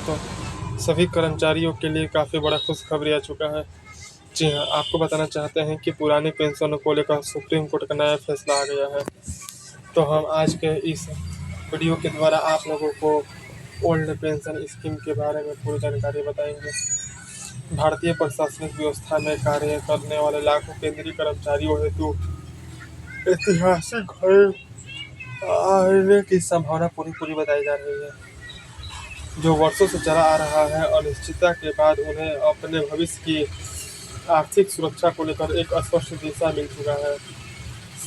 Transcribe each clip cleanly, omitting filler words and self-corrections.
दोस्तों, सभी कर्मचारियों के लिए काफ़ी बड़ा खुशखबरी आ चुका है। जी हाँ, आपको बताना चाहते हैं कि पुरानी पेंशनों को लेकर सुप्रीम कोर्ट का नया फैसला आ गया है। तो हम आज के इस वीडियो के द्वारा आप लोगों को ओल्ड पेंशन स्कीम के बारे में पूरी जानकारी बताएंगे। भारतीय प्रशासनिक व्यवस्था में कार्य करने वाले लाखों केंद्रीय कर्मचारियों हेतु ऐतिहासिक आने की संभावना पूरी पूरी बताई जा रही है। जो वर्षों से चला आ रहा है, अनिश्चितता के बाद उन्हें अपने भविष्य की आर्थिक सुरक्षा को लेकर एक स्पष्ट दिशा मिल चुका है।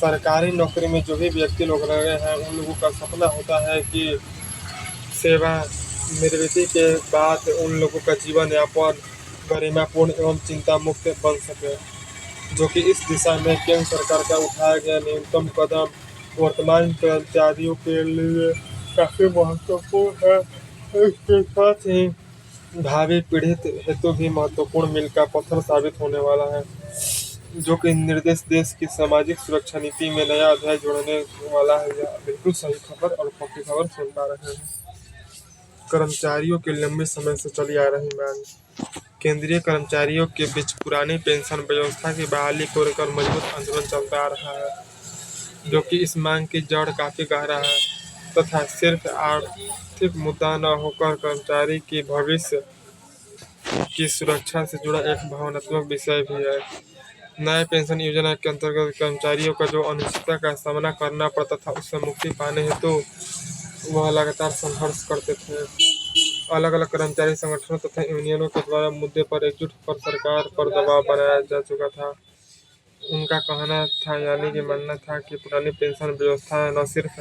सरकारी नौकरी में जो भी व्यक्ति लोग लगे हैं, उन लोगों का सपना होता है कि सेवा निवृत्ति के बाद उन लोगों का जीवन यापन गरिमापूर्ण एवं चिंता मुक्त बन सके। जो कि इस दिशा में केंद्र सरकार का उठाया गया न्यूनतम कदम वर्तमान कर्मचारियों के लिए काफ़ी महत्वपूर्ण है। इसके साथ ही भावी पीढ़ी हेतु भी महत्वपूर्ण मील का पत्थर साबित होने वाला है, जो कि निर्देश देश की सामाजिक सुरक्षा नीति में नया अध्याय जोड़ने वाला है। यह बिल्कुल सही खबर और पक्की खबर सुन पा रहे हैं। कर्मचारियों के लंबे समय से चली आ रही मांग। केंद्रीय कर्मचारियों के बीच पुरानी पेंशन व्यवस्था की बहाली को लेकर मजबूत आंदोलन चलता आ रहा है, जो कि इस मांग की जड़ काफी गहरा है तथा सिर्फ आर्थिक मुद्दा न होकर कर्मचारी की भविष्य की सुरक्षा से जुड़ा एक भावनात्मक विषय भी है। नए पेंशन योजना के अंतर्गत कर्मचारियों का जो अनिश्चितता का सामना करना पड़ता था, उससे मुक्ति पाने हेतु वह लगातार संघर्ष करते थे। अलग अलग कर्मचारी संगठनों तथा यूनियनों के द्वारा मुद्दे पर एकजुट कर सरकार पर दबाव बनाया जा चुका था। उनका कहना था, यानी कि मानना था कि पुरानी पेंशन व्यवस्था न सिर्फ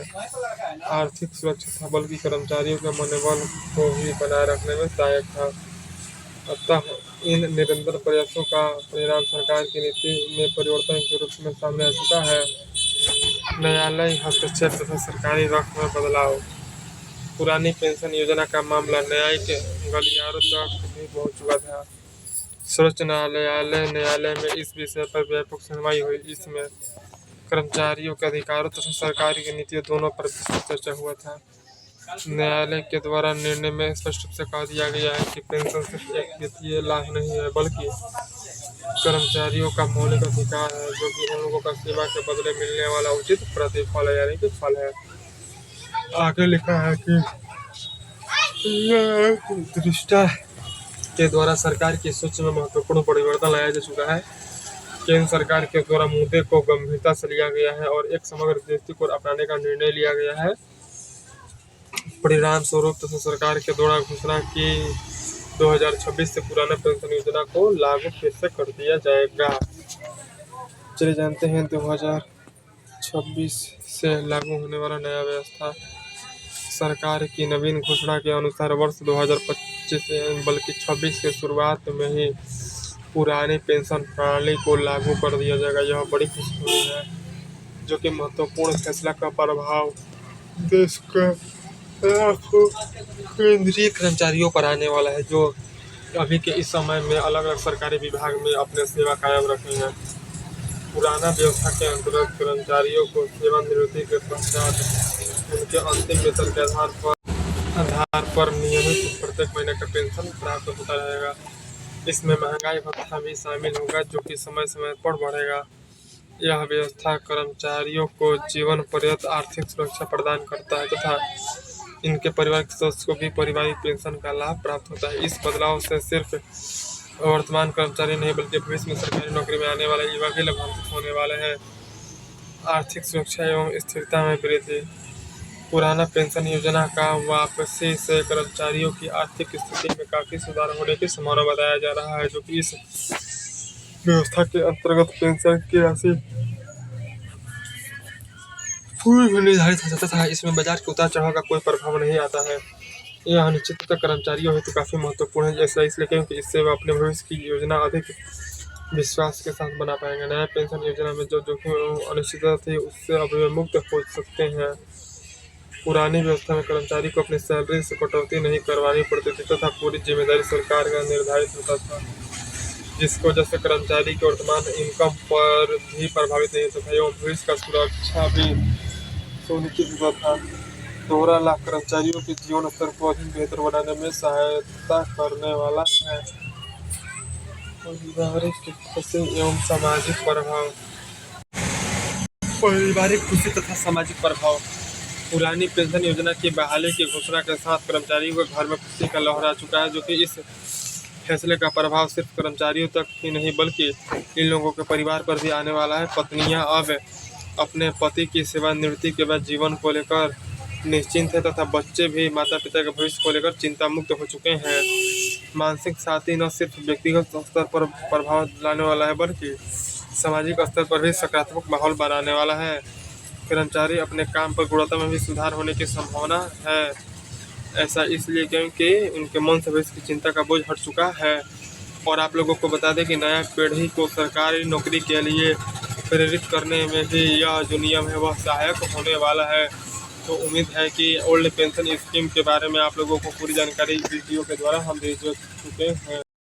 आर्थिक सुरक्षा था, बल्कि कर्मचारियों के मनोबल को भी बनाए रखने में सहायक था। अतः इन निरंतर प्रयासों का परिणाम सरकार की नीति में परिवर्तन के रूप में सामने आ चुका है। न्यायालय हस्तक्षेप तथा सरकारी रख में बदलाव। पुरानी पेंशन योजना का मामला न्यायिक गलियारों तक भी पहुंच चुका था। सर्वोच्च न्यायालय में इस विषय पर व्यापक सुनवाई हुई। इसमें कर्मचारियों के अधिकारों तथा सरकार की नीतियों दोनों पर विस्तृत चर्चा हुआ था। न्यायालय के द्वारा निर्णय में स्पष्ट रूप से कह दिया गया है कि पेंशन सिर्फ एक वित्तीय लाभ नहीं है, बल्कि कर्मचारियों का मौलिक अधिकार है, जो कि उन लोगों का सेवा के बदले मिलने वाला उचित प्रतिफल है, यानी कि फल है। आगे लिखा है कि दृष्टा के द्वारा सरकार की सोच में महत्वपूर्ण परिवर्तन लाया जा चुका है। केंद्र सरकार के द्वारा मुद्दे को गंभीरता से लिया गया है और एक समग्र दृष्टिकोण अपनाने का निर्णय लिया गया है। परिणाम स्वरूप तथा सरकार के द्वारा घोषणा की 2026 से पुराना पेंशन योजना को लागू फिर से कर दिया जाएगा। चलिए जानते हैं 2026 से लागू होने वाला नया व्यवस्था। सरकार की नवीन घोषणा के अनुसार वर्ष 2025 बल्कि 26 के शुरुआत में ही पुरानी पेंशन प्रणाली को लागू कर दिया जाएगा। यह बड़ी खुशखबरी है, जो कि महत्वपूर्ण फैसला का प्रभाव देश के लाखों केंद्रीय कर्मचारियों पर आने वाला है, जो अभी के इस समय में अलग अलग सरकारी विभाग में अपने सेवा कायम रखे हैं। पुराना व्यवस्था के अंतर्गत कर्मचारियों को सेवानिवृत्ति के पश्चात उनके अंतिम वेतन के आधार पर नियमित प्रत्येक महीने का पेंशन प्राप्त होता रहेगा। इसमें महंगाई भत्ता भी शामिल होगा, जो कि समय समय पर बढ़ेगा। यह व्यवस्था कर्मचारियों को जीवन पर्यंत आर्थिक सुरक्षा प्रदान करता है तथा इनके परिवार के सदस्य को भी पारिवारिक पेंशन का लाभ प्राप्त होता है। इस बदलाव से सिर्फ वर्तमान कर्मचारी नहीं, बल्कि भविष्य में सरकारी नौकरी में आने वाले युवा भी लाभान्वित होने वाले हैं। आर्थिक सुरक्षा एवं स्थिरता में वृद्धि। पुराना पेंशन योजना का वापसी से कर्मचारियों की आर्थिक स्थिति में काफी सुधार होने की संभावना बताया जा रहा है, जो कि इस व्यवस्था के अंतर्गत पेंशन की राशि पूर्व निर्धारित हो जाता था। इसमें बाजार के उतार चढ़ाव का कोई प्रभाव नहीं आता है। यह अनिश्चितता कर्मचारियों हेतु काफी महत्वपूर्ण है, जैसा इसलिए क्योंकि इससे वे अपने भविष्य की योजना अधिक विश्वास के साथ बना पाएंगे। नया पेंशन योजना में जो जोखिम एवं अनिश्चितता थी, उससे अब वे मुक्त हो सकते हैं। पुरानी व्यवस्था में कर्मचारी को अपनी सैलरी से कटौती नहीं करवानी पड़ती थी तथा पूरी जिम्मेदारी सरकार का निर्धारित होता था, जिसकी वजह से कर्मचारी की वर्तमान इनकम पर भी प्रभावित नहीं होता था एवं भविष्य का सुरक्षा भी सुनिश्चित होता था। दोहरा लाभ कर्मचारियों के जीवन स्तर को अधिक बेहतर बनाने में सहायता करने वाला है। पारिवारिक खुशी एवं सामाजिक प्रभाव। पारिवारिक खुशी तथा सामाजिक प्रभाव। पुरानी पेंशन योजना की बहाली की घोषणा के साथ कर्मचारियों के घर में खुशी का लहर आ चुका है, जो कि इस फैसले का प्रभाव सिर्फ कर्मचारियों तक ही नहीं बल्कि इन लोगों के परिवार पर भी आने वाला है। पत्नियां अब अपने पति की सेवानिवृत्ति के बाद जीवन को लेकर निश्चिंत है तथा बच्चे भी माता पिता के भविष्य को लेकर चिंता मुक्त हो चुके हैं। मानसिक शांति न सिर्फ व्यक्तिगत स्तर पर प्रभाव लाने वाला है बल्कि सामाजिक स्तर पर भी सकारात्मक माहौल बनाने वाला है। कर्मचारी अपने काम पर गुणवत्ता में भी सुधार होने की संभावना है। ऐसा इसलिए क्योंकि उनके मन से भविष्य की चिंता का बोझ हट चुका है। और आप लोगों को बता दें कि नया पीढ़ी को सरकारी नौकरी के लिए प्रेरित करने में भी यह जो नियम है वह सहायक होने वाला है। तो उम्मीद है कि ओल्ड पेंशन स्कीम के बारे में आप लोगों को पूरी जानकारी वीडियो के द्वारा हम दे चुके हैं।